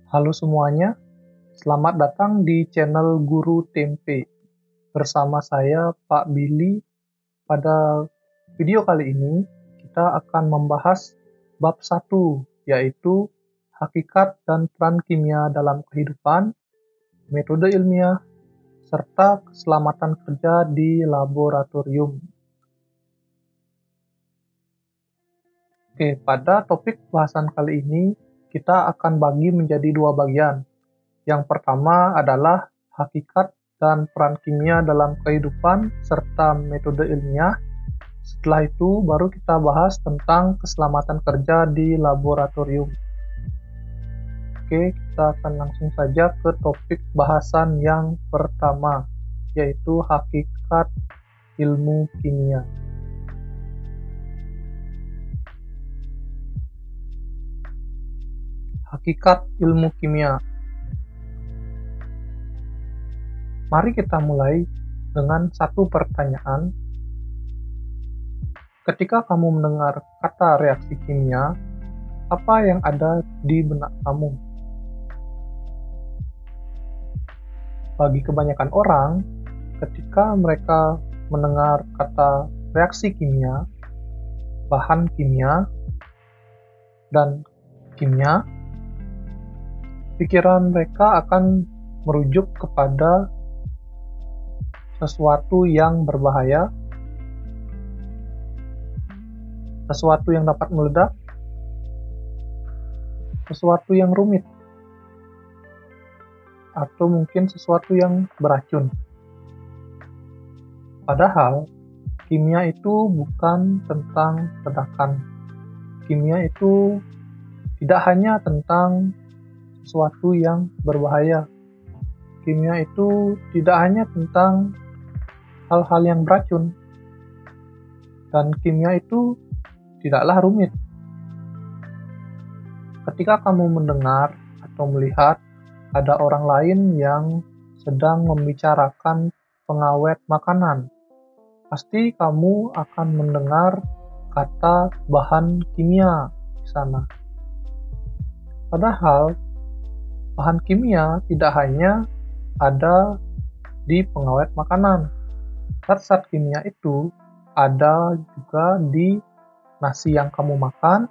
Halo semuanya, selamat datang di channel Guru Tempe. Bersama saya Pak Billy. Pada video kali ini kita akan membahas bab 1, yaitu hakikat dan peran kimia dalam kehidupan, metode ilmiah, serta keselamatan kerja di laboratorium. Oke, pada topik bahasan kali ini kita akan bagi menjadi dua bagian. Yang pertama adalah hakikat dan peran kimia dalam kehidupan serta metode ilmiah. Setelah itu baru kita bahas tentang keselamatan kerja di laboratorium. Oke, kita akan langsung saja ke topik bahasan yang pertama, yaitu hakikat ilmu kimia. Hakikat ilmu kimia. Mari kita mulai dengan satu pertanyaan. Ketika kamu mendengar kata reaksi kimia, apa yang ada di benak kamu? Bagi kebanyakan orang, ketika mereka mendengar kata reaksi kimia, bahan kimia, dan kimia, pikiran mereka akan merujuk kepada sesuatu yang berbahaya, sesuatu yang dapat meledak, sesuatu yang rumit, atau mungkin sesuatu yang beracun. Padahal, kimia itu bukan tentang ledakan. Kimia itu tidak hanya tentang sesuatu yang berbahaya. Kimia itu tidak hanya tentang hal-hal yang beracun. Dan kimia itu tidaklah rumit. Ketika kamu mendengar atau melihat ada orang lain yang sedang membicarakan pengawet makanan, pasti kamu akan mendengar kata bahan kimia di sana. Padahal bahan kimia tidak hanya ada di pengawet makanan. Zat-zat kimia itu ada juga di nasi yang kamu makan,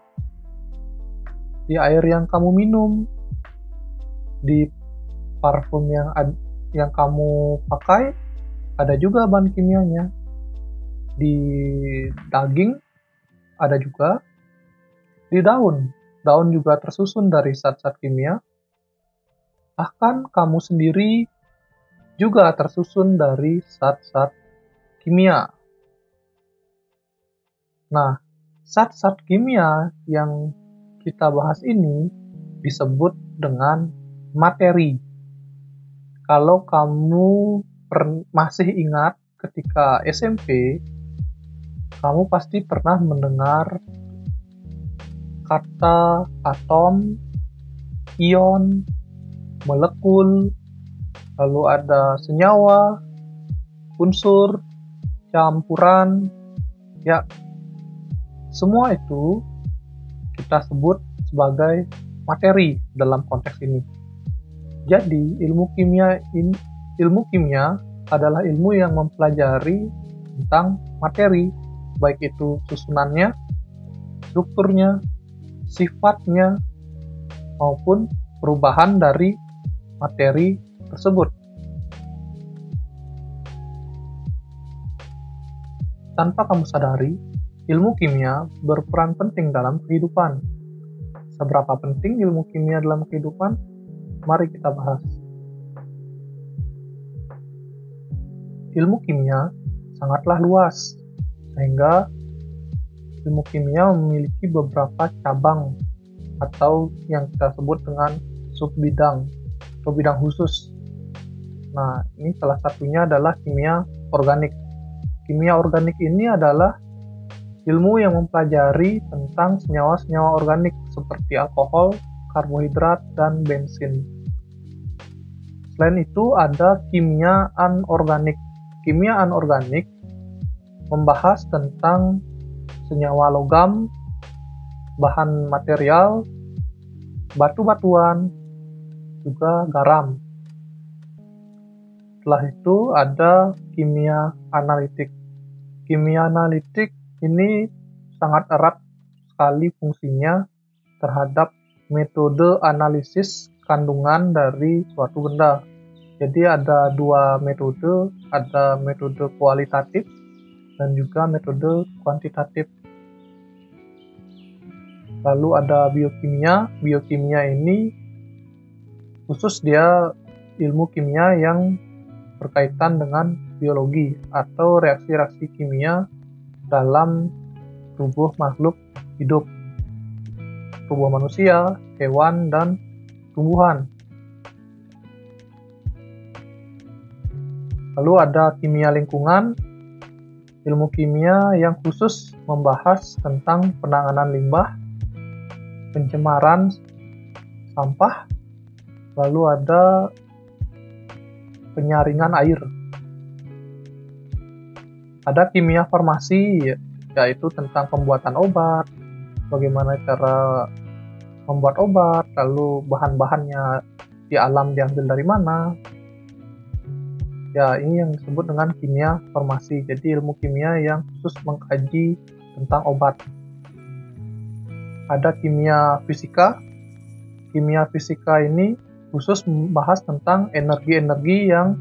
di air yang kamu minum, di parfum yang kamu pakai, ada juga bahan kimianya. Di daging ada juga, di daun juga tersusun dari zat-zat kimia. Bahkan kamu sendiri juga tersusun dari zat-zat kimia. Nah, zat-zat kimia yang kita bahas ini disebut dengan materi. Kalau kamu masih ingat ketika SMP, kamu pasti pernah mendengar kata atom, ion, molekul, lalu ada senyawa, unsur, campuran, ya, semua itu kita sebut sebagai materi dalam konteks ini. Jadi, ilmu kimia adalah ilmu yang mempelajari tentang materi, baik itu susunannya, strukturnya, sifatnya, maupun perubahan dari materi tersebut. Tanpa kamu sadari, ilmu kimia berperan penting dalam kehidupan. Seberapa penting ilmu kimia dalam kehidupan? Mari kita bahas. Ilmu kimia sangatlah luas, sehingga ilmu kimia memiliki beberapa cabang atau yang kita sebut dengan subbidang atau bidang khusus. Nah, ini salah satunya adalah kimia organik. Kimia organik ini adalah ilmu yang mempelajari tentang senyawa-senyawa organik seperti alkohol, karbohidrat, dan bensin. Selain itu ada kimia anorganik. Kimia anorganik membahas tentang senyawa logam, bahan material, batu-batuan, juga garam. Setelah itu ada kimia analitik. Kimia analitik ini sangat erat sekali fungsinya terhadap metode analisis kandungan dari suatu benda. Jadi ada dua metode, ada metode kualitatif dan juga metode kuantitatif. Lalu ada biokimia. Biokimia ini khusus dia ilmu kimia yang berkaitan dengan biologi atau reaksi-reaksi kimia dalam tubuh makhluk hidup, tubuh manusia, hewan, dan tumbuhan. Lalu ada kimia lingkungan, ilmu kimia yang khusus membahas tentang penanganan limbah, pencemaran sampah, lalu ada penyaringan air. Ada kimia farmasi, yaitu tentang pembuatan obat, bagaimana cara membuat obat, lalu bahan-bahannya di alam diambil dari mana. Ya, ini yang disebut dengan kimia farmasi. Jadi ilmu kimia yang khusus mengkaji tentang obat. Ada kimia fisika. Kimia fisika ini khusus membahas tentang energi-energi yang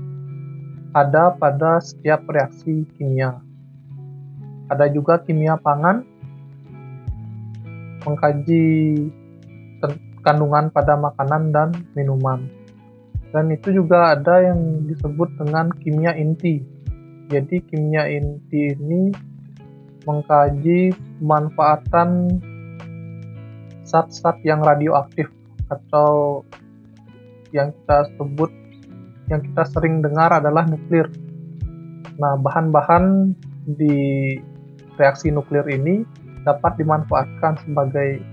ada pada setiap reaksi kimia. Ada juga kimia pangan, mengkaji kandungan pada makanan dan minuman. Dan itu juga ada yang disebut dengan kimia inti. Jadi kimia inti ini mengkaji pemanfaatan zat-zat yang radioaktif atau yang kita sering dengar adalah nuklir. Nah, bahan-bahan di reaksi nuklir ini dapat dimanfaatkan sebagai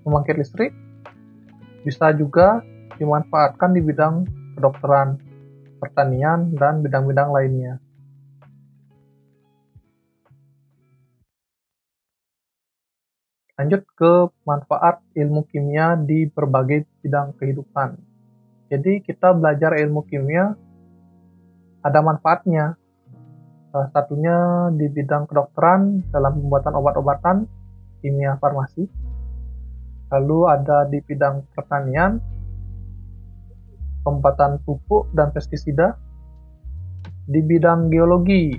pembangkit listrik, bisa juga dimanfaatkan di bidang kedokteran, pertanian, dan bidang-bidang lainnya. Lanjut ke manfaat ilmu kimia di berbagai bidang kehidupan. Jadi kita belajar ilmu kimia ada manfaatnya. Salah satunya di bidang kedokteran dalam pembuatan obat-obatan, kimia farmasi. Lalu ada di bidang pertanian, pembuatan pupuk dan pestisida. Di bidang geologi,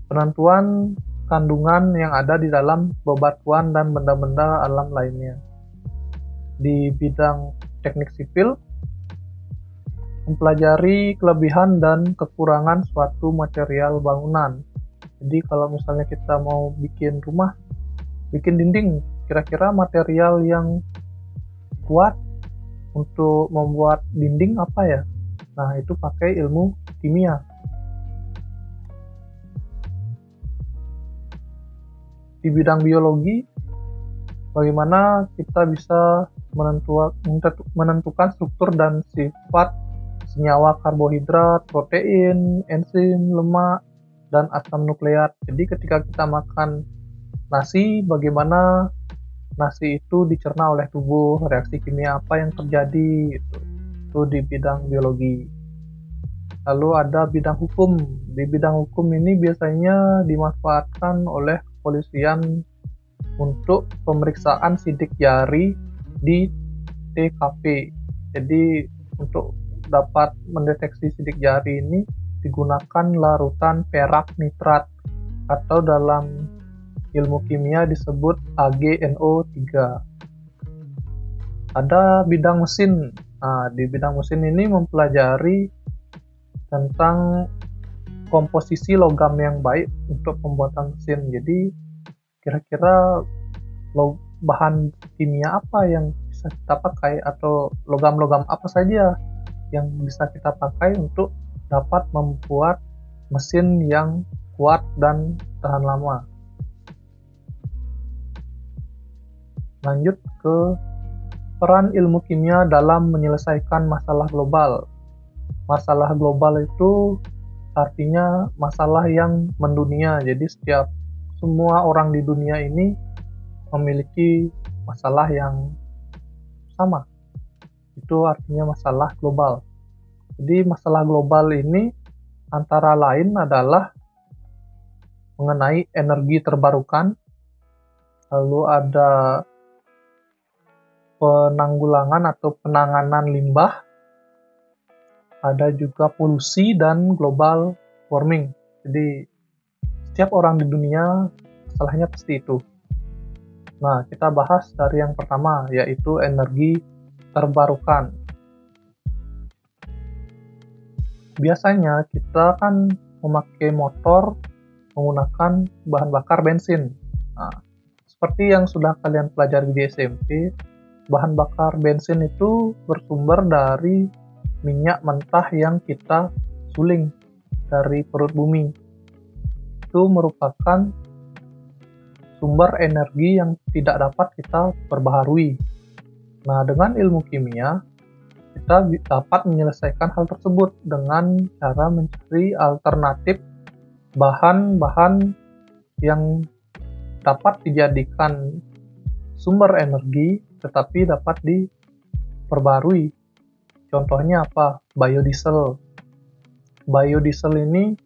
penentuan kandungan yang ada di dalam bebatuan dan benda-benda alam lainnya. Di bidang teknik sipil, mempelajari kelebihan dan kekurangan suatu material bangunan. Jadi kalau misalnya kita mau bikin rumah, bikin dinding, kira-kira material yang kuat untuk membuat dinding apa ya? Nah, itu pakai ilmu kimia. Di bidang biologi, bagaimana kita bisa menentukan struktur dan sifat senyawa karbohidrat, protein, enzim, lemak, dan asam nukleat. Jadi ketika kita makan nasi, bagaimana nasi itu dicerna oleh tubuh, reaksi kimia apa yang terjadi, itu di bidang biologi. Lalu ada bidang hukum. Di bidang hukum ini biasanya dimanfaatkan oleh kepolisian untuk pemeriksaan sidik jari di TKP. Jadi untuk dapat mendeteksi sidik jari ini digunakan larutan perak nitrat atau dalam ilmu kimia disebut AgNO3. Ada bidang mesin. Nah, di bidang mesin ini mempelajari tentang komposisi logam yang baik untuk pembuatan mesin. Jadi kira-kira bahan kimia apa yang bisa kita pakai atau logam-logam apa saja yang bisa kita pakai untuk dapat membuat mesin yang kuat dan tahan lama. Lanjut ke peran ilmu kimia dalam menyelesaikan masalah global. Masalah global itu artinya masalah yang mendunia. Jadi semua orang di dunia ini memiliki masalah yang sama. Itu artinya masalah global. Jadi masalah global ini antara lain adalah mengenai energi terbarukan, lalu ada penanggulangan atau penanganan limbah, ada juga polusi dan global warming. Jadi setiap orang di dunia masalahnya pasti itu. Nah, kita bahas dari yang pertama, yaitu energi terbarukan. Biasanya kita kan memakai motor menggunakan bahan bakar bensin. Nah, seperti yang sudah kalian pelajari di SMP, bahan bakar bensin itu bersumber dari minyak mentah yang kita suling dari perut bumi. Itu merupakan sumber energi yang tidak dapat kita perbaharui. Nah, dengan ilmu kimia, kita dapat menyelesaikan hal tersebut dengan cara mencari alternatif bahan-bahan yang dapat dijadikan sumber energi tetapi dapat diperbarui. Contohnya apa? Biodiesel. Biodiesel ini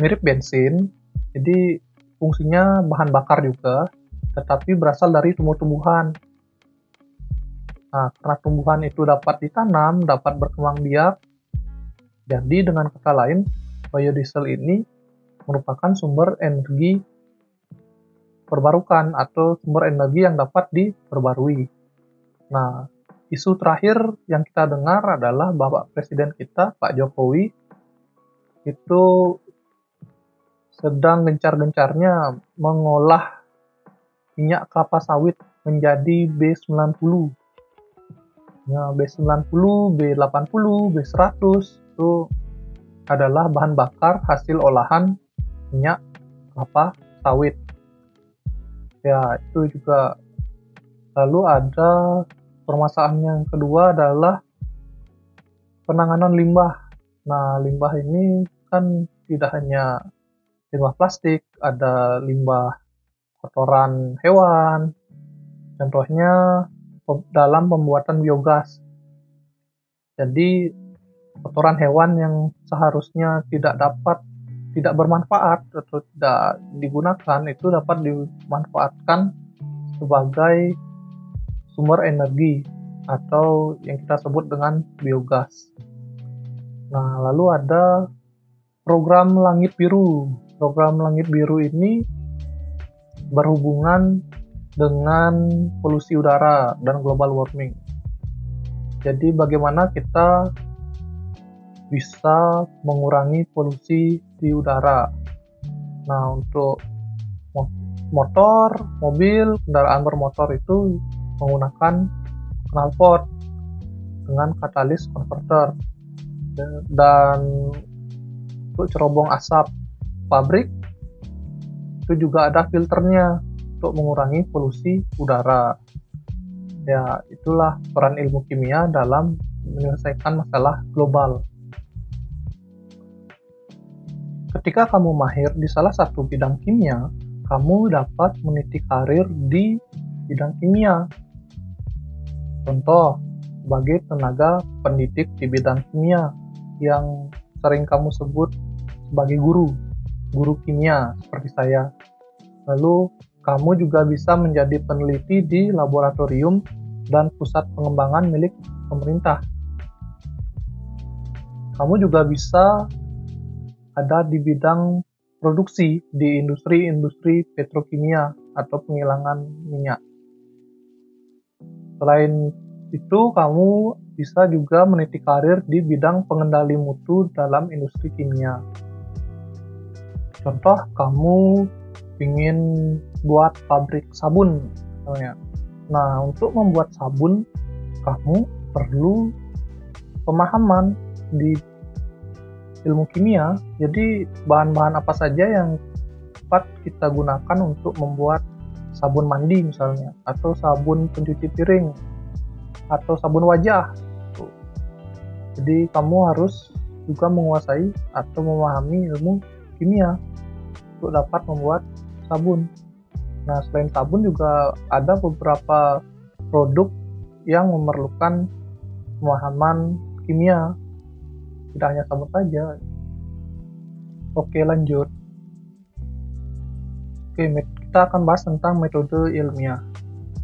mirip bensin, jadi fungsinya bahan bakar juga, tetapi berasal dari tumbuh-tumbuhan. Nah, karena tumbuhan itu dapat ditanam, dapat berkembang biak, jadi dengan kata lain, biodiesel ini merupakan sumber energi terbarukan atau sumber energi yang dapat diperbarui. Nah, isu terakhir yang kita dengar adalah Bapak Presiden kita, Pak Jokowi, itu sedang gencar-gencarnya mengolah minyak kelapa sawit menjadi B90. Ya, B90, B80, B100 itu adalah bahan bakar hasil olahan minyak kelapa sawit. Ya, itu juga. Lalu ada permasalahan yang kedua adalah penanganan limbah. Nah, limbah ini kan tidak hanya limbah plastik, ada limbah kotoran hewan, contohnya dalam pembuatan biogas. Jadi kotoran hewan yang seharusnya tidak bermanfaat atau tidak digunakan itu dapat dimanfaatkan sebagai sumber energi atau yang kita sebut dengan biogas. Nah, lalu ada program Langit Biru. Program Langit Biru ini berhubungan dengan polusi udara dan global warming. Jadi bagaimana kita bisa mengurangi polusi di udara. Nah, untuk motor, mobil, kendaraan bermotor itu menggunakan knalpot dengan katalis converter. Dan untuk cerobong asap pabrik itu juga ada filternya untuk mengurangi polusi udara. Ya, itulah peran ilmu kimia dalam menyelesaikan masalah global. Ketika kamu mahir di salah satu bidang kimia, kamu dapat meniti karir di bidang kimia. Contoh, sebagai tenaga pendidik di bidang kimia yang sering kamu sebut sebagai guru kimia seperti saya. Lalu kamu juga bisa menjadi peneliti di laboratorium dan pusat pengembangan milik pemerintah. Kamu juga bisa ada di bidang produksi di industri petrokimia atau penggilingan minyak. Selain itu, kamu bisa juga meniti karir di bidang pengendali mutu dalam industri kimia. Contoh, kamu ingin buat pabrik sabun misalnya. Nah, untuk membuat sabun, kamu perlu pemahaman di ilmu kimia. Jadi, bahan-bahan apa saja yang dapat kita gunakan untuk membuat sabun mandi misalnya, atau sabun pencuci piring, atau sabun wajah. Jadi, kamu harus juga menguasai atau memahami ilmu kimia untuk dapat membuat sabun. Nah, selain sabun juga ada beberapa produk yang memerlukan pemahaman kimia, tidak hanya sabun saja. Oke, lanjut. Kita akan bahas tentang metode ilmiah.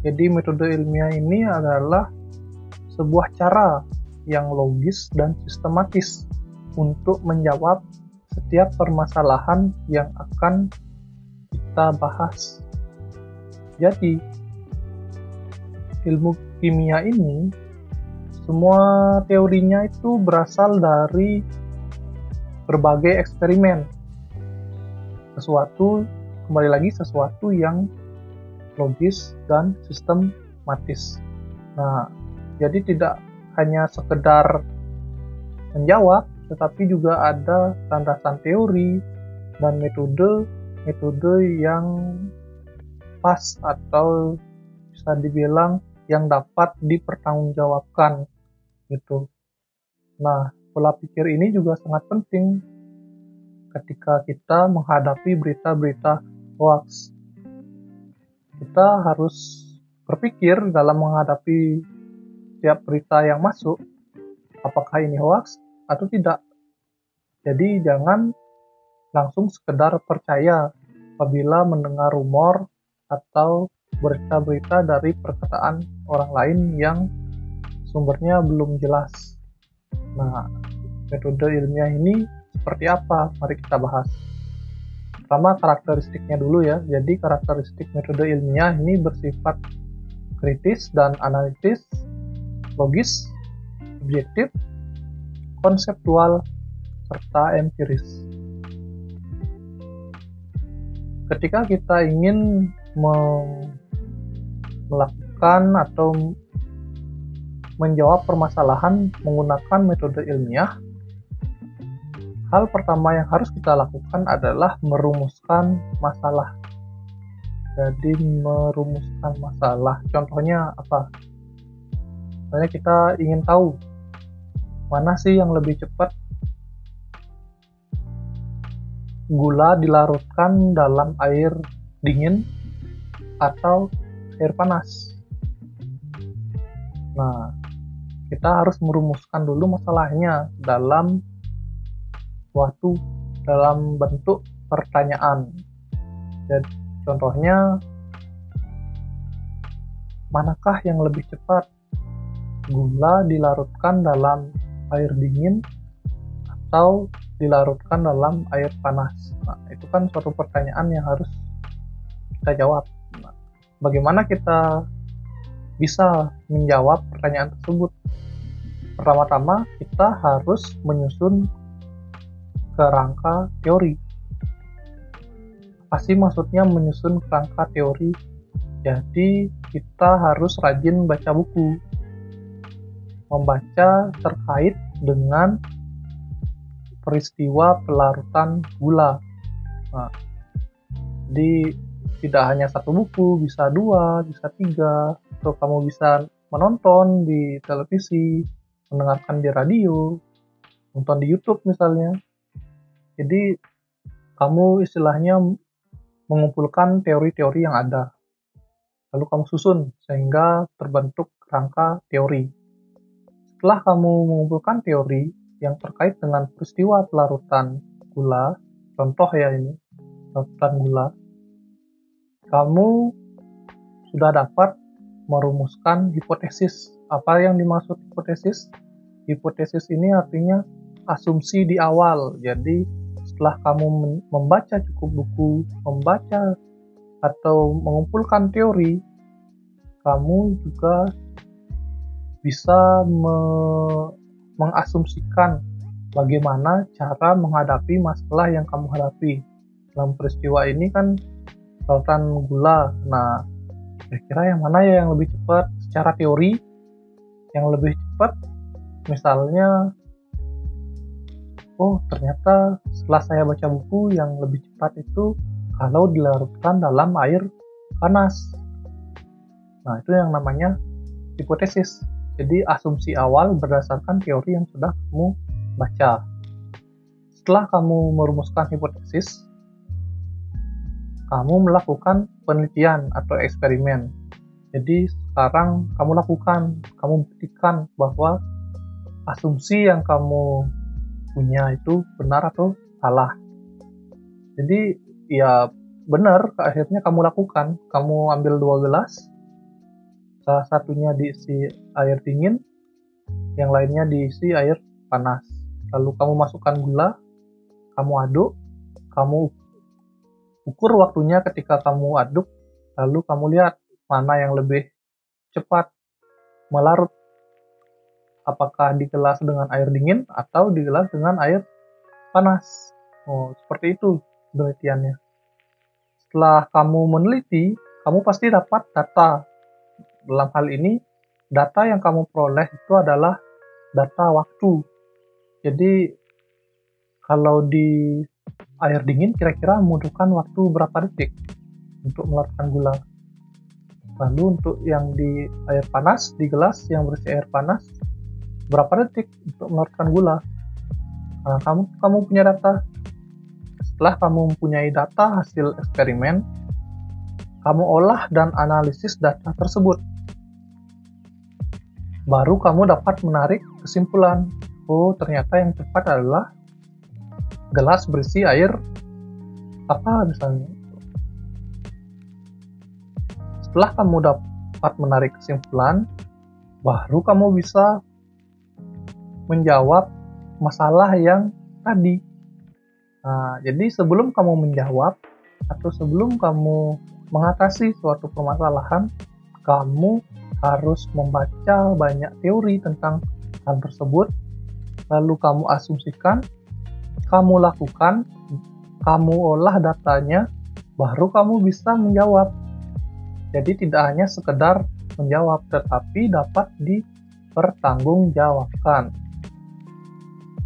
Jadi metode ilmiah ini adalah sebuah cara yang logis dan sistematis untuk menjawab setiap permasalahan yang akan kita bahas. Jadi, ilmu kimia ini, semua teorinya itu berasal dari berbagai eksperimen. Kembali lagi sesuatu yang logis dan sistematis. Nah, jadi tidak hanya sekedar menjawab, tetapi juga ada landasan teori dan metode yang pas atau bisa dibilang yang dapat dipertanggungjawabkan gitu. Nah, pola pikir ini juga sangat penting ketika kita menghadapi berita-berita hoax. Kita harus berpikir dalam menghadapi setiap berita yang masuk, apakah ini hoax atau tidak. Jadi jangan langsung sekedar percaya apabila mendengar rumor atau berita-berita dari perkataan orang lain yang sumbernya belum jelas. Nah, metode ilmiah ini seperti apa? Mari kita bahas. Pertama, karakteristiknya dulu ya. Jadi karakteristik metode ilmiah ini bersifat kritis dan analitis, logis, objektif, konseptual, serta empiris. Ketika kita ingin melakukan atau menjawab permasalahan menggunakan metode ilmiah, hal pertama yang harus kita lakukan adalah merumuskan masalah. Jadi merumuskan masalah. Contohnya apa? Misalnya kita ingin tahu mana sih yang lebih cepat gula dilarutkan dalam air dingin atau air panas. Nah, kita harus merumuskan dulu masalahnya dalam bentuk pertanyaan. Jadi contohnya, manakah yang lebih cepat? Gula dilarutkan dalam air dingin atau dilarutkan dalam air panas? Nah, itu kan suatu pertanyaan yang harus kita jawab. Nah, bagaimana kita bisa menjawab pertanyaan tersebut? Pertama-tama, kita harus menyusun kerangka teori. Apa sih maksudnya menyusun kerangka teori? Jadi kita harus rajin baca buku, membaca terkait dengan peristiwa pelarutan gula. Nah, jadi tidak hanya satu buku, bisa 2, bisa 3, atau kamu bisa menonton di televisi, mendengarkan di radio, nonton di YouTube misalnya. Jadi kamu istilahnya mengumpulkan teori-teori yang ada, lalu kamu susun sehingga terbentuk kerangka teori. Setelah kamu mengumpulkan teori yang terkait dengan peristiwa pelarutan gula, contoh ya ini, pelarutan gula, kamu sudah dapat merumuskan hipotesis. Apa yang dimaksud hipotesis? Hipotesis ini artinya asumsi di awal. Jadi setelah kamu membaca cukup buku, membaca atau mengumpulkan teori, kamu juga bisa mengasumsikan bagaimana cara menghadapi masalah yang kamu hadapi. Dalam peristiwa ini kan pelarutan gula. Nah, kira-kira yang mana ya yang lebih cepat secara teori? Yang lebih cepat misalnya, oh ternyata setelah saya baca buku, yang lebih cepat itu kalau dilarutkan dalam air panas. Nah, itu yang namanya hipotesis. Jadi asumsi awal berdasarkan teori yang sudah kamu baca. Setelah kamu merumuskan hipotesis, kamu melakukan penelitian atau eksperimen. Jadi sekarang kamu buktikan bahwa asumsi yang kamu punya itu benar atau salah. Jadi ya benar, akhirnya kamu lakukan. Kamu ambil 2 gelas, salah satunya diisi air dingin, yang lainnya diisi air panas. Lalu kamu masukkan gula, kamu aduk, kamu ukur waktunya ketika kamu aduk, lalu kamu lihat mana yang lebih cepat melarut. Apakah di gelas dengan air dingin atau di gelas dengan air panas. Oh, seperti itu penelitiannya. Setelah kamu meneliti, kamu pasti dapat data. Dalam hal ini, data yang kamu peroleh itu adalah data waktu. Jadi, kalau di air dingin kira-kira membutuhkan waktu berapa detik untuk melarutkan gula. Lalu untuk yang di air panas, di gelas yang berisi air panas, berapa detik untuk melarutkan gula. Nah, kamu punya data. Setelah kamu mempunyai data hasil eksperimen, kamu olah dan analisis data tersebut. Baru kamu dapat menarik kesimpulan. Oh, ternyata yang tepat adalah gelas berisi air apa misalnya. Setelah kamu dapat menarik kesimpulan, baru kamu bisa menjawab masalah yang tadi. Nah, jadi sebelum kamu menjawab atau sebelum kamu mengatasi suatu permasalahan, kamu harus membaca banyak teori tentang hal tersebut, lalu kamu asumsikan, kamu lakukan, kamu olah datanya, baru kamu bisa menjawab. Jadi tidak hanya sekedar menjawab, tetapi dapat dipertanggungjawabkan.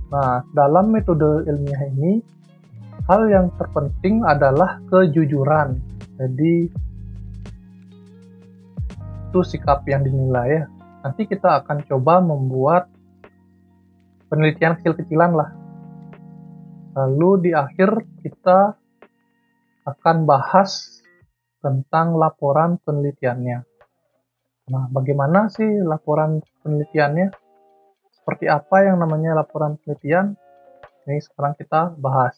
Nah, dalam metode ilmiah ini, hal yang terpenting adalah kejujuran. Jadi, itu sikap yang dinilai ya. Nanti kita akan coba membuat penelitian kecil-kecilan lah. Lalu di akhir kita akan bahas tentang laporan penelitiannya. Nah, bagaimana sih laporan penelitiannya? Seperti apa yang namanya laporan penelitian? Ini sekarang kita bahas.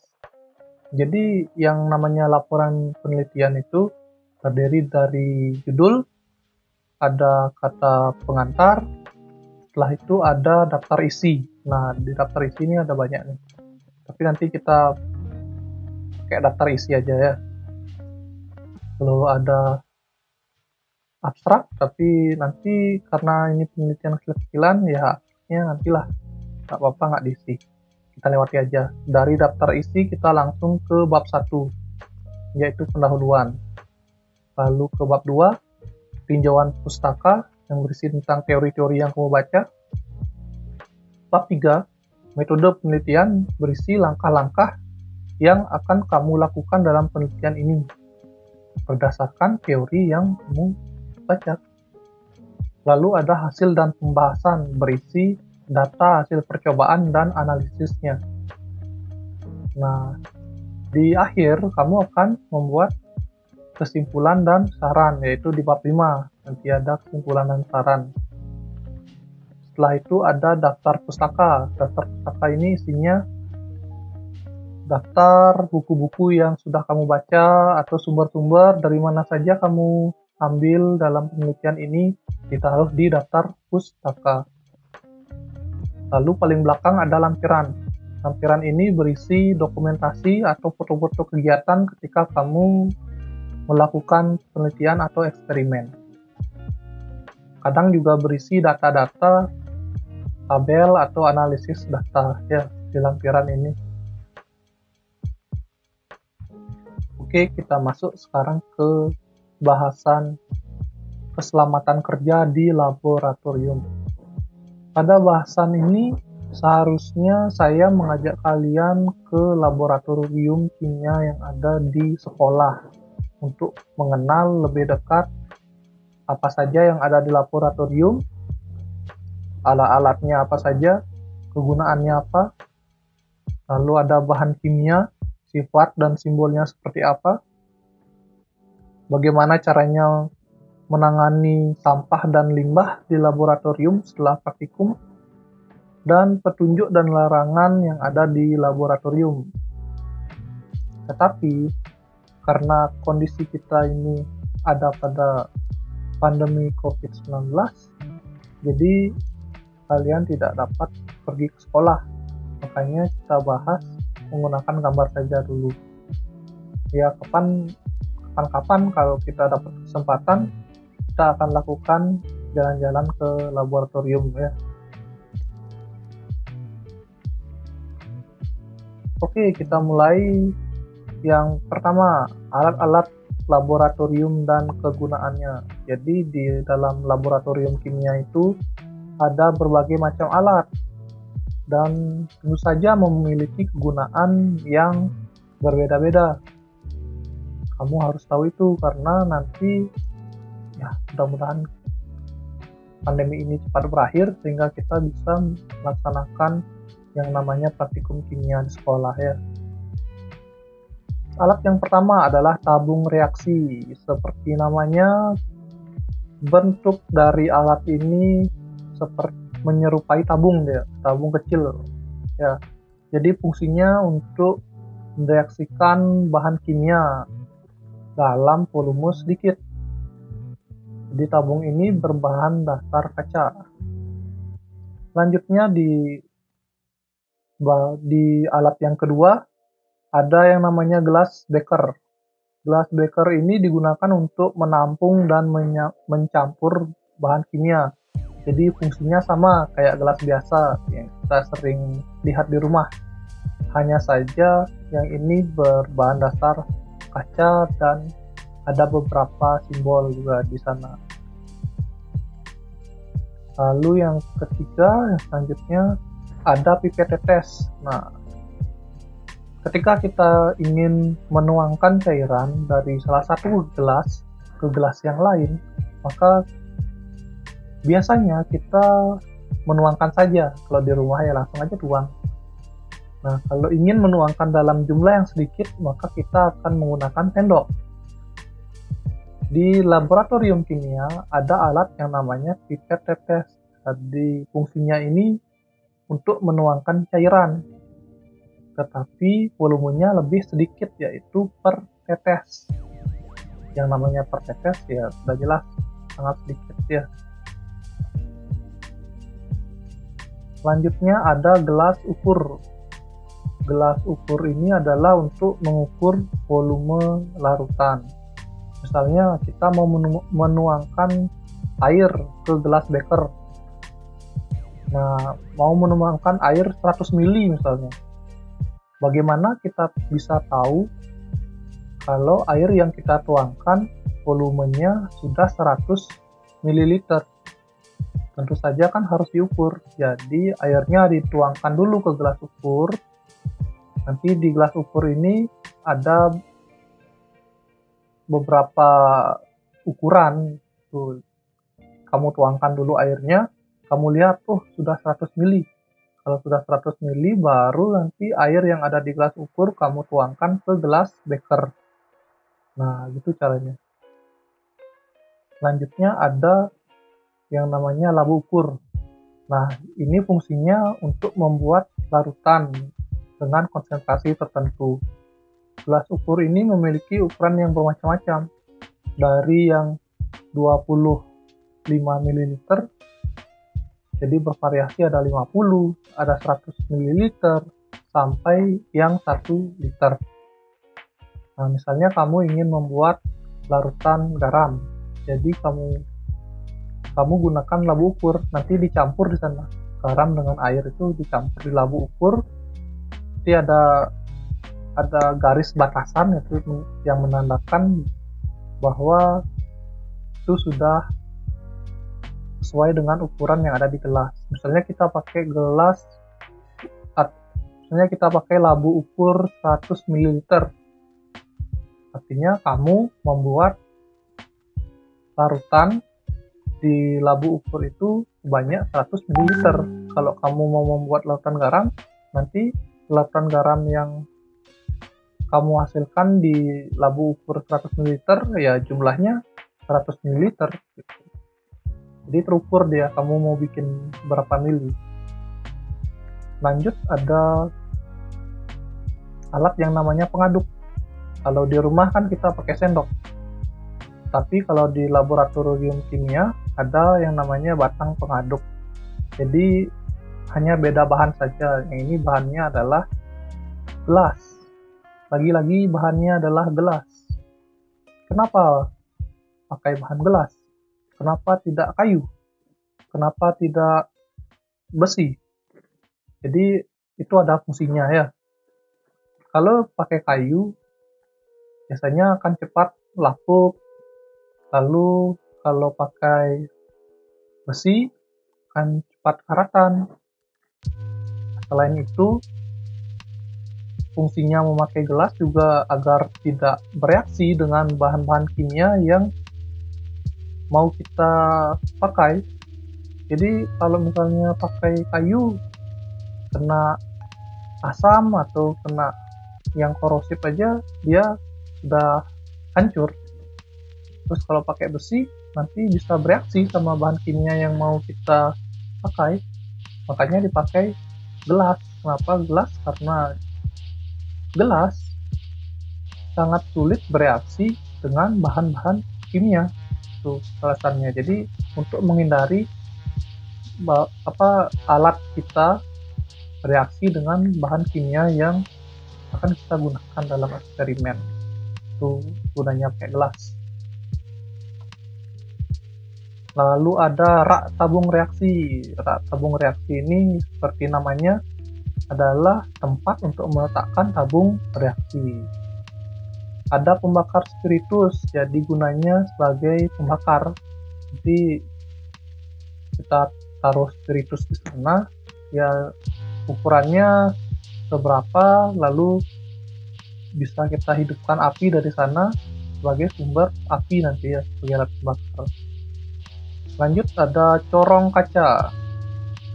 Jadi yang namanya laporan penelitian itu terdiri dari judul, ada kata pengantar, setelah itu ada daftar isi. Nah, di daftar isi ini ada banyak nih. Tapi nanti kita pakai daftar isi aja ya. Lalu ada abstrak, tapi nanti karena ini penelitian kecil-kecilan ya nantilah, nggak apa-apa nggak diisi, kita lewati aja. Dari daftar isi kita langsung ke bab 1, yaitu pendahuluan. Lalu ke bab 2, tinjauan pustaka yang berisi tentang teori-teori yang kamu baca. Bab 3, metode penelitian berisi langkah-langkah yang akan kamu lakukan dalam penelitian ini berdasarkan teori yang kamu baca. Lalu ada hasil dan pembahasan berisi data hasil percobaan dan analisisnya. Nah, di akhir kamu akan membuat kesimpulan dan saran, yaitu di bab 5. Nanti ada kesimpulan dan saran. Setelah itu ada daftar pustaka. Daftar pustaka ini isinya daftar buku-buku yang sudah kamu baca atau sumber-sumber dari mana saja kamu ambil dalam penelitian ini ditaruh di daftar pustaka. Lalu paling belakang ada lampiran. Lampiran ini berisi dokumentasi atau foto-foto kegiatan ketika kamu melakukan penelitian atau eksperimen. Kadang juga berisi data-data, tabel atau analisis data ya di lampiran ini. Oke, kita masuk sekarang ke bahasan keselamatan kerja di laboratorium. Pada bahasan ini seharusnya saya mengajak kalian ke laboratorium kimia yang ada di sekolah untuk mengenal lebih dekat apa saja yang ada di laboratorium, alat-alatnya apa saja, kegunaannya apa, lalu ada bahan kimia, sifat dan simbolnya seperti apa, bagaimana caranya menangani sampah dan limbah di laboratorium setelah praktikum, dan petunjuk dan larangan yang ada di laboratorium. Tetapi karena kondisi kita ini ada pada pandemi COVID-19, jadi kalian tidak dapat pergi ke sekolah. Makanya kita bahas menggunakan gambar saja dulu. Ya, kapan-kapan kalau kita dapat kesempatan, kita akan lakukan jalan-jalan ke laboratorium ya. Oke, kita mulai. Yang pertama, alat-alat laboratorium dan kegunaannya. Jadi di dalam laboratorium kimia itu ada berbagai macam alat dan tentu saja memiliki kegunaan yang berbeda-beda. Kamu harus tahu itu karena nanti ya mudah-mudahan pandemi ini cepat berakhir sehingga kita bisa melaksanakan yang namanya praktikum kimia di sekolah ya. Alat yang pertama adalah tabung reaksi. Seperti namanya, bentuk dari alat ini seperti menyerupai tabung ya, tabung kecil ya. Jadi fungsinya untuk mereaksikan bahan kimia dalam volume sedikit. Jadi tabung ini berbahan dasar kaca. Selanjutnya di alat yang kedua ada yang namanya gelas beker. Gelas beker ini digunakan untuk menampung dan mencampur bahan kimia. Jadi fungsinya sama kayak gelas biasa yang kita sering lihat di rumah. Hanya saja yang ini berbahan dasar kaca dan ada beberapa simbol juga di sana. Lalu yang ketiga, yang selanjutnya ada pipet tetes. Nah, ketika kita ingin menuangkan cairan dari salah satu gelas ke gelas yang lain, maka biasanya kita menuangkan saja. Kalau di rumah ya langsung aja tuang. Nah, kalau ingin menuangkan dalam jumlah yang sedikit, maka kita akan menggunakan sendok. Di laboratorium kimia ada alat yang namanya pipet tetes. Jadi fungsinya ini untuk menuangkan cairan, tetapi volumenya lebih sedikit, yaitu per tetes. Yang namanya per tetes ya sudah jelas sangat sedikit ya. Selanjutnya ada gelas ukur. Gelas ukur ini adalah untuk mengukur volume larutan. Misalnya kita mau menuangkan air ke gelas beker. Nah, mau menuangkan air 100 ml misalnya. Bagaimana kita bisa tahu kalau air yang kita tuangkan volumenya sudah 100 ml? Tentu saja kan harus diukur. Jadi airnya dituangkan dulu ke gelas ukur. Nanti di gelas ukur ini ada beberapa ukuran. Tuh, kamu tuangkan dulu airnya, kamu lihat sudah 100 ml. Kalau sudah 100 ml baru nanti air yang ada di gelas ukur kamu tuangkan ke gelas beker. Nah, gitu caranya. Selanjutnya ada yang namanya labu ukur. Nah, ini fungsinya untuk membuat larutan dengan konsentrasi tertentu. Gelas ukur ini memiliki ukuran yang bermacam-macam. Dari yang 25 ml, jadi bervariasi, ada 50, ada 100 ml, sampai yang 1 liter. Nah, misalnya kamu ingin membuat larutan garam, jadi kamu gunakan labu ukur, nanti dicampur di sana. Garam dengan air itu dicampur di labu ukur. Nanti ada garis batasan itu yang menandakan bahwa itu sudah sesuai dengan ukuran yang ada di gelas. Misalnya kita pakai labu ukur 100 ml. Artinya kamu membuat larutan di labu ukur itu banyak 100 ml. Kalau kamu mau membuat larutan garam, nanti larutan garam yang kamu hasilkan di labu ukur 100 ml ya jumlahnya 100 ml. Jadi terukur dia kamu mau bikin berapa mili. Lanjut ada alat yang namanya pengaduk. Kalau di rumah kan kita pakai sendok, tapi kalau di laboratorium kimia ada yang namanya batang pengaduk. Jadi hanya beda bahan saja. Yang ini bahannya adalah gelas. Lagi-lagi bahannya adalah gelas. Kenapa pakai bahan gelas? Kenapa tidak kayu? Kenapa tidak besi? Jadi itu ada fungsinya ya. Kalau pakai kayu biasanya akan cepat lapuk. Lalu kalau pakai besi akan cepat karatan. Selain itu, fungsinya memakai gelas juga agar tidak bereaksi dengan bahan-bahan kimia yang mau kita pakai. Jadi kalau misalnya pakai kayu, kena asam atau kena yang korosif aja, dia sudah hancur. Terus kalau pakai besi, nanti bisa bereaksi sama bahan kimia yang mau kita pakai. Makanya dipakai gelas. Kenapa gelas? Karena gelas sangat sulit bereaksi dengan bahan-bahan kimia. Itu alasannya. Jadi untuk menghindari alat kita bereaksi dengan bahan kimia yang akan kita gunakan dalam eksperimen. Itu gunanya pakai gelas. Lalu ada rak tabung reaksi. Rak tabung reaksi ini seperti namanya adalah tempat untuk meletakkan tabung reaksi. Ada pembakar spiritus, jadi gunanya sebagai pembakar. Jadi kita taruh spiritus di sana, ya ukurannya seberapa, lalu bisa kita hidupkan api dari sana sebagai sumber api nanti ya, sebagai alat pembakar. Lanjut ada corong kaca.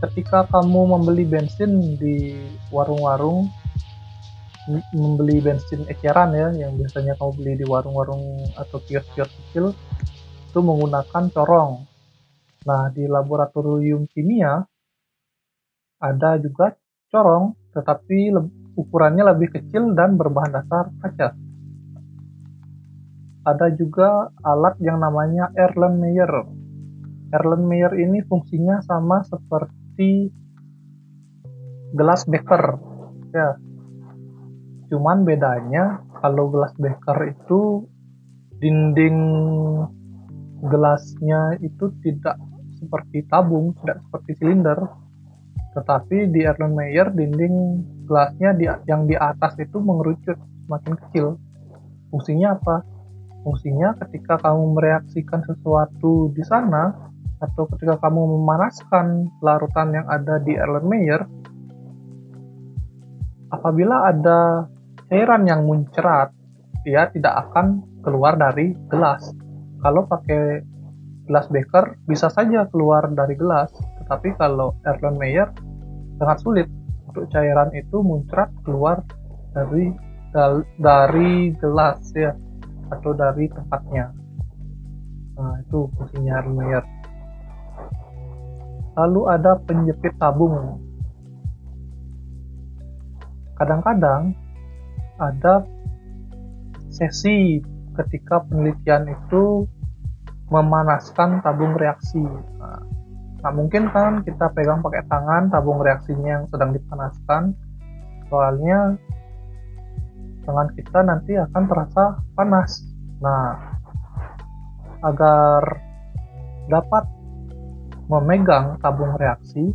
Ketika kamu membeli bensin di warung-warung, membeli bensin eceran ya, yang biasanya kamu beli di warung-warung atau kios-kios kecil, itu menggunakan corong. Nah, di laboratorium kimia ada juga corong, tetapi ukurannya lebih kecil dan berbahan dasar kaca. Ada juga alat yang namanya Erlenmeyer. Erlenmeyer ini fungsinya sama seperti gelas beker ya. Cuman bedanya kalau gelas beker itu dinding gelasnya itu tidak seperti tabung, tidak seperti silinder. Tetapi di Erlenmeyer dinding gelasnya yang di atas itu mengerucut semakin kecil. Fungsinya apa? Fungsinya ketika kamu mereaksikan sesuatu di sana, atau ketika kamu memanaskan larutan yang ada di Erlenmeyer, apabila ada cairan yang muncrat, dia tidak akan keluar dari gelas. Kalau pakai gelas beker bisa saja keluar dari gelas, tetapi kalau Erlenmeyer sangat sulit untuk cairan itu muncrat keluar dari gelas ya, atau dari tempatnya. Nah, itu fungsinya Erlenmeyer. Lalu ada penjepit tabung. Kadang-kadang ada sesi ketika penelitian itu memanaskan tabung reaksi. Nah, mungkin kan kita pegang pakai tangan tabung reaksinya yang sedang dipanaskan, soalnya tangan kita nanti akan terasa panas. Nah, agar dapat memegang tabung reaksi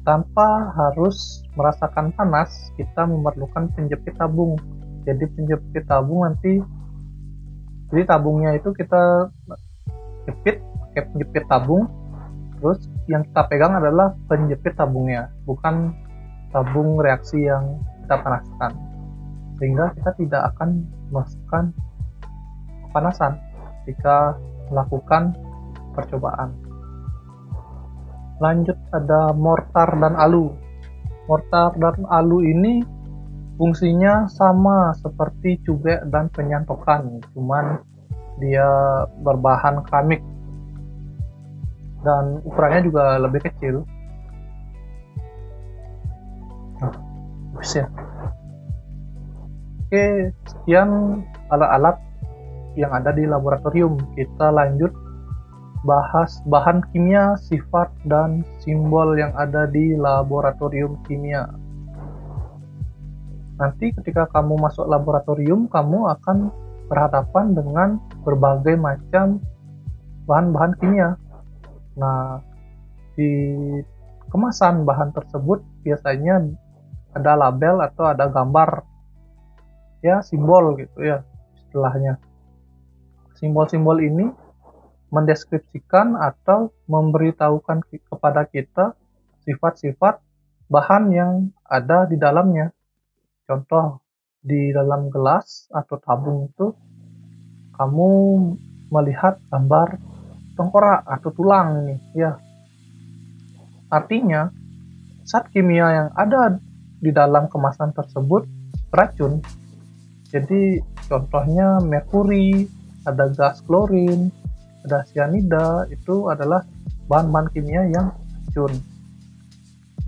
tanpa harus merasakan panas, kita memerlukan penjepit tabung. Jadi penjepit tabung nanti, jadi tabungnya itu kita jepit pakai penjepit tabung, terus yang kita pegang adalah penjepit tabungnya, bukan tabung reaksi yang kita panaskan, sehingga kita tidak akan merasakan kepanasan jika melakukan percobaan. Lanjut ada mortar dan alu. Mortar dan alu ini fungsinya sama seperti cubek dan penyantokan, cuman dia berbahan keramik dan ukurannya juga lebih kecil. Habis ya. Oke, sekian alat-alat yang ada di laboratorium. Kita lanjut bahas bahan kimia, sifat, dan simbol yang ada di laboratorium kimia. Nanti ketika kamu masuk laboratorium, kamu akan berhadapan dengan berbagai macam bahan-bahan kimia. Nah, di kemasan bahan tersebut biasanya ada label atau ada gambar, ya simbol gitu ya istilahnya. Simbol-simbol ini mendeskripsikan atau memberitahukan kepada kita sifat-sifat bahan yang ada di dalamnya. Contoh, di dalam gelas atau tabung itu kamu melihat gambar tengkorak atau tulang nih, ya. Artinya, zat kimia yang ada di dalam kemasan tersebut beracun. Jadi, contohnya merkuri, ada gas klorin, ada cyanida, itu adalah bahan-bahan kimia yang beracun.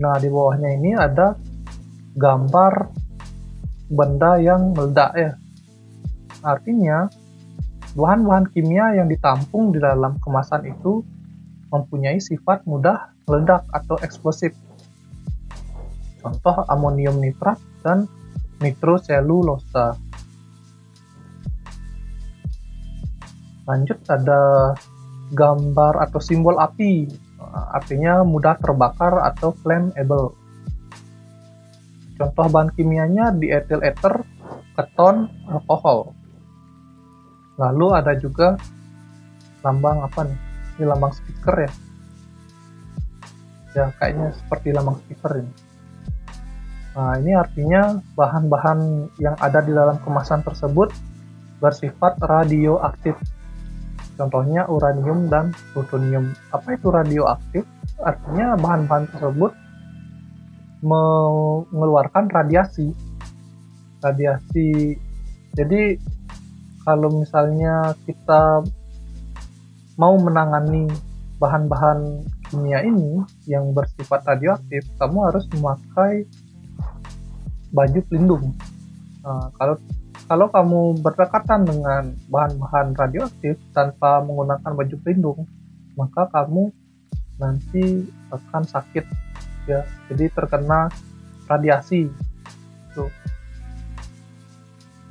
Nah, di bawahnya ini ada gambar benda yang meledak ya. Artinya, bahan-bahan kimia yang ditampung di dalam kemasan itu mempunyai sifat mudah meledak atau eksplosif. Contoh amonium nitrat dan nitroselulosa. Lanjut ada gambar atau simbol api, artinya mudah terbakar atau flammable. Contoh bahan kimianya dietil ether, keton, alkohol. Lalu ada juga lambang apa nih? Ini lambang speaker ya. Ya kayaknya seperti lambang speaker ini. Nah, ini artinya bahan-bahan yang ada di dalam kemasan tersebut bersifat radioaktif. Contohnya uranium dan plutonium. Apa itu radioaktif? Artinya bahan-bahan tersebut mengeluarkan radiasi. Jadi kalau misalnya kita mau menangani bahan-bahan kimia ini yang bersifat radioaktif, kamu harus memakai baju pelindung. Nah, kalau kamu berdekatan dengan bahan-bahan radioaktif tanpa menggunakan baju pelindung, maka kamu nanti akan sakit ya. Jadi terkena radiasi. Tuh.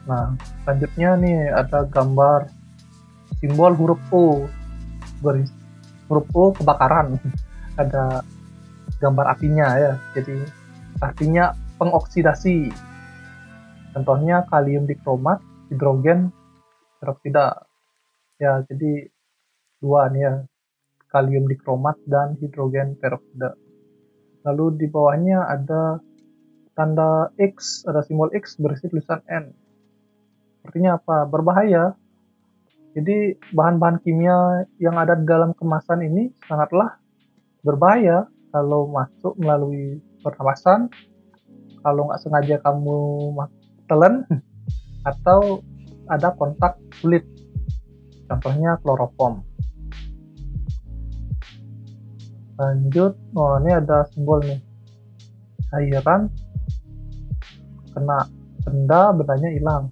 Nah, selanjutnya nih ada gambar simbol huruf O. Huruf O kebakaran. Ada gambar apinya ya. Jadi artinya pengoksidasi. Contohnya kalium dikromat, hidrogen peroksida. Ya, jadi dua nih ya. Kalium dikromat dan hidrogen peroksida. Lalu di bawahnya ada tanda X, ada simbol X berisi tulisan N. Artinya apa? Berbahaya. Jadi bahan-bahan kimia yang ada di dalam kemasan ini sangatlah berbahaya kalau masuk melalui pernapasan, kalau nggak sengaja kamu telan, atau ada kontak kulit. Contohnya kloroform. Lanjut, ini ada simbol nih, cairan kena benda, bendanya hilang.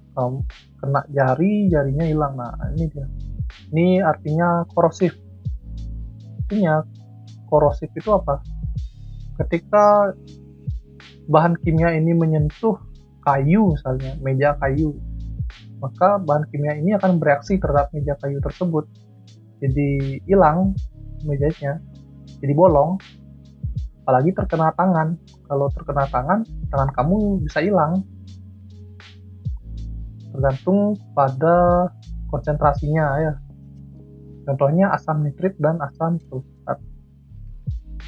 Kena jari, jarinya hilang. Nah, ini dia. Ini artinya korosif. Artinya korosif itu apa? Ketika bahan kimia ini menyentuh kayu, misalnya meja kayu, maka bahan kimia ini akan bereaksi terhadap meja kayu tersebut. Jadi hilang mejanya. Jadi bolong, apalagi terkena tangan. Kalau terkena tangan kamu bisa hilang. Tergantung pada konsentrasinya ya. Contohnya asam nitrit dan asam sulfat.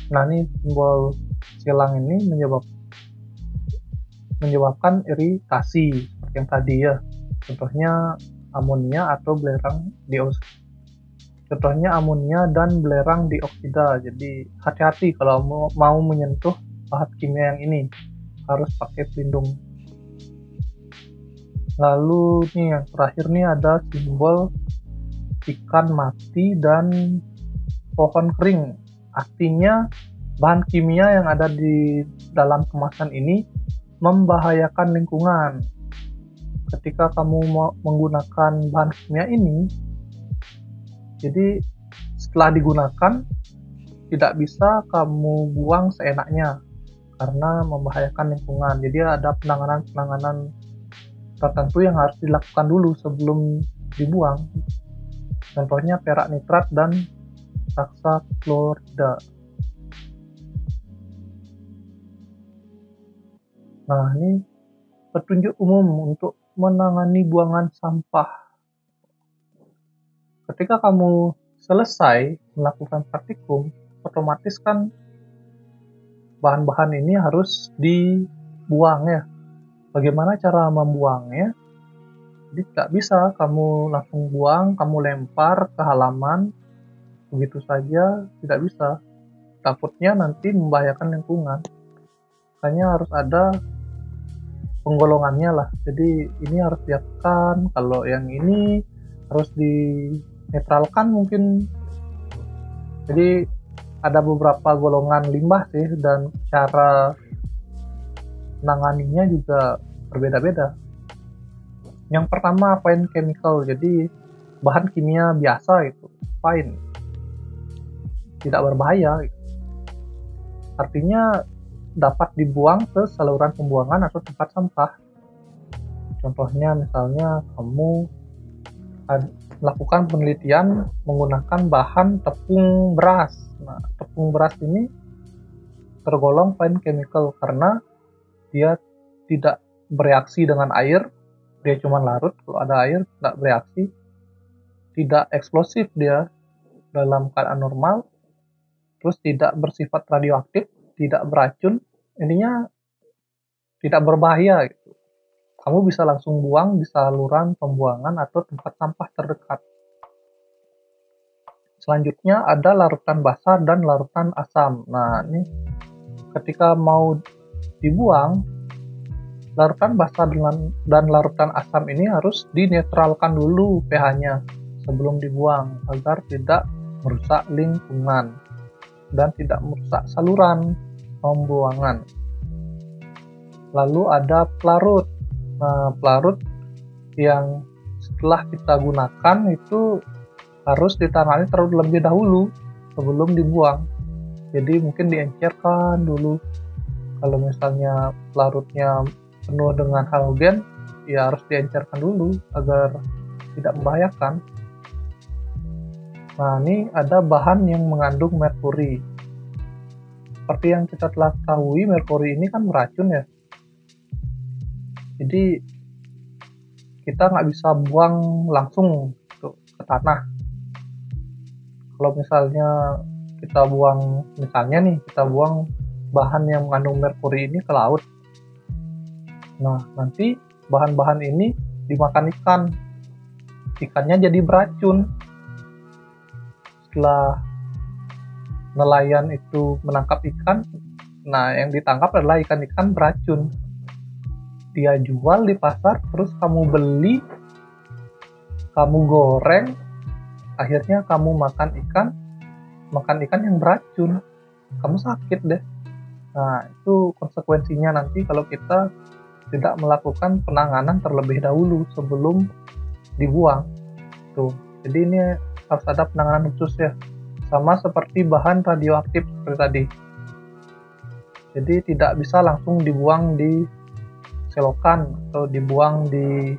Nah, ini simbol silang ini menyebabkan iritasi seperti yang tadi ya. Contohnya amonia atau belerang dioksida. Contohnya amonia dan belerang dioksida. Jadi hati-hati kalau mau menyentuh bahan kimia yang ini, harus pakai pelindung. Lalu nih yang terakhir nih ada simbol ikan mati dan pohon kering. Artinya bahan kimia yang ada di dalam kemasan ini membahayakan lingkungan. Ketika kamu mau menggunakan bahan kimia ini, jadi setelah digunakan tidak bisa kamu buang seenaknya karena membahayakan lingkungan. Jadi ada penanganan tertentu yang harus dilakukan dulu sebelum dibuang. Contohnya perak nitrat dan heksaklorida. Nah, ini petunjuk umum untuk menangani buangan sampah. Ketika kamu selesai melakukan praktikum, otomatis kan bahan-bahan ini harus dibuang ya. Bagaimana cara membuangnya? Jadi tidak bisa kamu langsung buang, kamu lempar ke halaman, begitu saja, tidak bisa. Takutnya nanti membahayakan lingkungan. Makanya harus ada penggolongannya lah. Jadi ini harus diapakan, kalau yang ini harus dinetralkan mungkin. Jadi ada beberapa golongan limbah sih, dan cara menanganinya juga berbeda-beda. Yang pertama fine chemical, jadi bahan kimia biasa itu, fine, tidak berbahaya gitu. Artinya dapat dibuang ke saluran pembuangan atau tempat sampah. Contohnya misalnya kamu melakukan penelitian menggunakan bahan tepung beras. Nah, tepung beras ini tergolong fine chemical karena dia tidak bereaksi dengan air, dia cuma larut. Kalau ada air tidak bereaksi, tidak eksplosif dia dalam keadaan normal, terus tidak bersifat radioaktif, tidak beracun, intinya tidak berbahaya gitu. Kamu bisa langsung buang di saluran pembuangan atau tempat sampah terdekat. Selanjutnya ada larutan basa dan larutan asam. Nah, ini ketika mau dibuang, larutan basa dan larutan asam ini harus dinetralkan dulu pH-nya sebelum dibuang agar tidak merusak lingkungan dan tidak merusak saluran pembuangan. Lalu ada pelarut. Nah, pelarut yang setelah kita gunakan itu harus ditangani terlebih dahulu sebelum dibuang. Jadi mungkin diencerkan dulu. Kalau misalnya pelarutnya penuh dengan halogen, ya harus diencerkan dulu agar tidak membahayakan. Nah, ini ada bahan yang mengandung merkuri. Seperti yang kita telah ketahui, merkuri ini kan beracun ya. Jadi kita nggak bisa buang langsung ke tanah. Kalau misalnya kita buang bahan yang mengandung merkuri ini ke laut. Nah, nanti bahan-bahan ini dimakan ikan. Ikannya jadi beracun. Setelah nelayan itu menangkap ikan, nah yang ditangkap adalah ikan-ikan beracun. Dia jual di pasar, terus kamu beli, kamu goreng, akhirnya kamu makan ikan yang beracun, kamu sakit deh. Nah, itu konsekuensinya nanti kalau kita tidak melakukan penanganan terlebih dahulu sebelum dibuang. Tuh, jadi ini harus ada penanganan khusus ya. Sama seperti bahan radioaktif seperti tadi. Jadi tidak bisa langsung dibuang di selokan atau dibuang di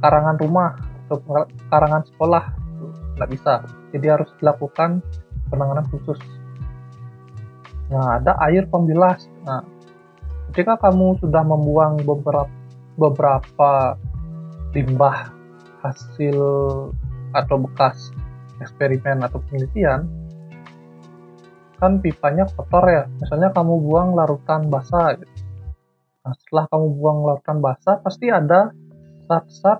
karangan rumah atau karangan sekolah. Tidak bisa. Jadi harus dilakukan penanganan khusus. Nah, ada air pembilas. Nah, ketika kamu sudah membuang beberapa limbah hasil atau bekas eksperimen atau penelitian, kan pipanya kotor ya. Misalnya kamu buang larutan basa gitu. Nah, setelah kamu buang larutan basa, pasti ada zat-zat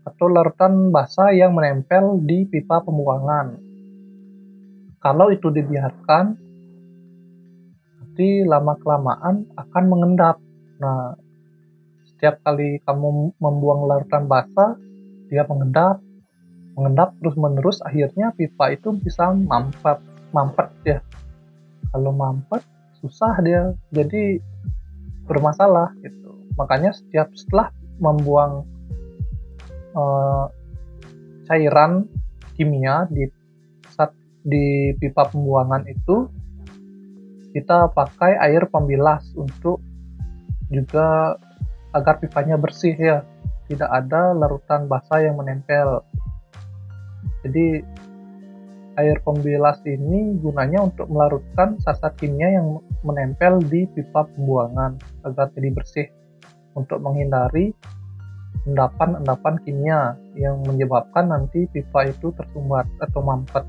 atau larutan basa yang menempel di pipa pembuangan. Kalau itu dibiarkan, nanti lama-kelamaan akan mengendap. Nah, setiap kali kamu membuang larutan basa, dia mengendap terus-menerus, akhirnya pipa itu bisa mampet. mampet ya. Kalau mampet susah dia, jadi bermasalah gitu. Makanya setelah membuang cairan kimia di pipa pembuangan itu, kita pakai air pembilas untuk juga agar pipanya bersih ya, tidak ada larutan basah yang menempel. Jadi air pembilas ini gunanya untuk melarutkan zat kimia yang menempel di pipa pembuangan agar jadi bersih, untuk menghindari endapan-endapan kimia yang menyebabkan nanti pipa itu tersumbat atau mampet.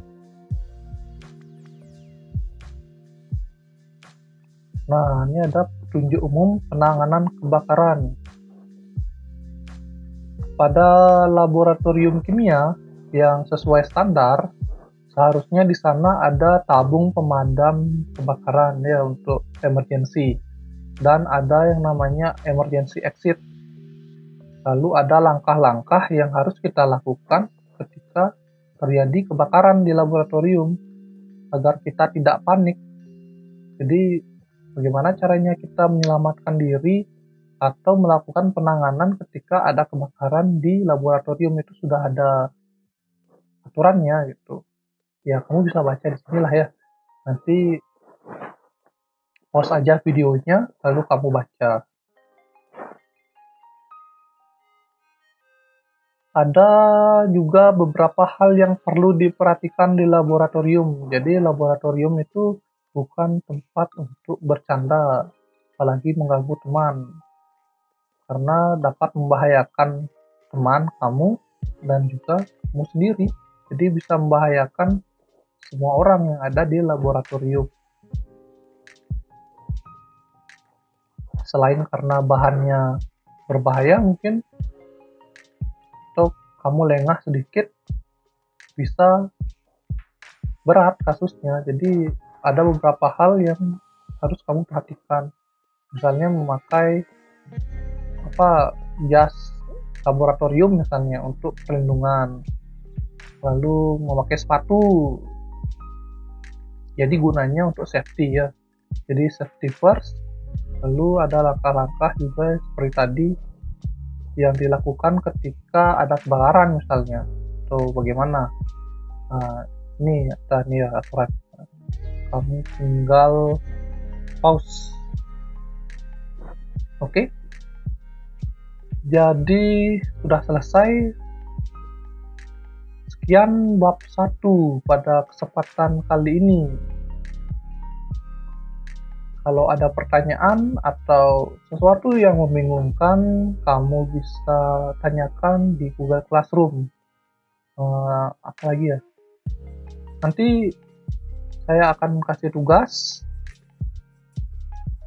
Nah, ini ada petunjuk umum penanganan kebakaran. Pada laboratorium kimia yang sesuai standar, seharusnya di sana ada tabung pemadam kebakaran ya untuk emergency, dan ada yang namanya emergency exit. Lalu ada langkah-langkah yang harus kita lakukan ketika terjadi kebakaran di laboratorium agar kita tidak panik. Jadi bagaimana caranya kita menyelamatkan diri atau melakukan penanganan ketika ada kebakaran di laboratorium, itu sudah ada aturannya gitu. Ya, kamu bisa baca di sini lah ya. Nanti pause aja videonya, lalu kamu baca. Ada juga beberapa hal yang perlu diperhatikan di laboratorium. Jadi laboratorium itu bukan tempat untuk bercanda, apalagi mengganggu teman, karena dapat membahayakan teman kamu dan juga kamu sendiri. Jadi bisa membahayakan semua orang yang ada di laboratorium. Selain karena bahannya berbahaya mungkin, atau kamu lengah sedikit, bisa berat kasusnya. Jadi ada beberapa hal yang harus kamu perhatikan. Misalnya memakai jas laboratorium misalnya untuk perlindungan, lalu memakai sepatu. Jadi gunanya untuk safety ya. Jadi safety first. Lalu ada langkah-langkah juga seperti tadi yang dilakukan ketika ada kebakaran misalnya, atau bagaimana. Nah, ini ada nih ya aturan. Kami tinggal pause. Oke. Jadi sudah selesai. Sekian bab 1 pada kesempatan kali ini. Kalau ada pertanyaan atau sesuatu yang membingungkan, kamu bisa tanyakan di Google Classroom. Apa lagi ya? Nanti saya akan kasih tugas,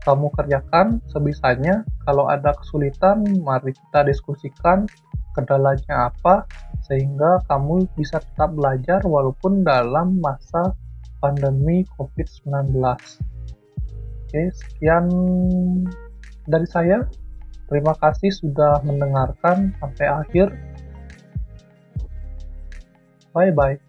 kamu kerjakan sebisanya. Kalau ada kesulitan, mari kita diskusikan kendalanya apa, sehingga kamu bisa tetap belajar walaupun dalam masa pandemi COVID-19. Oke, sekian dari saya. Terima kasih sudah mendengarkan sampai akhir. Bye-bye.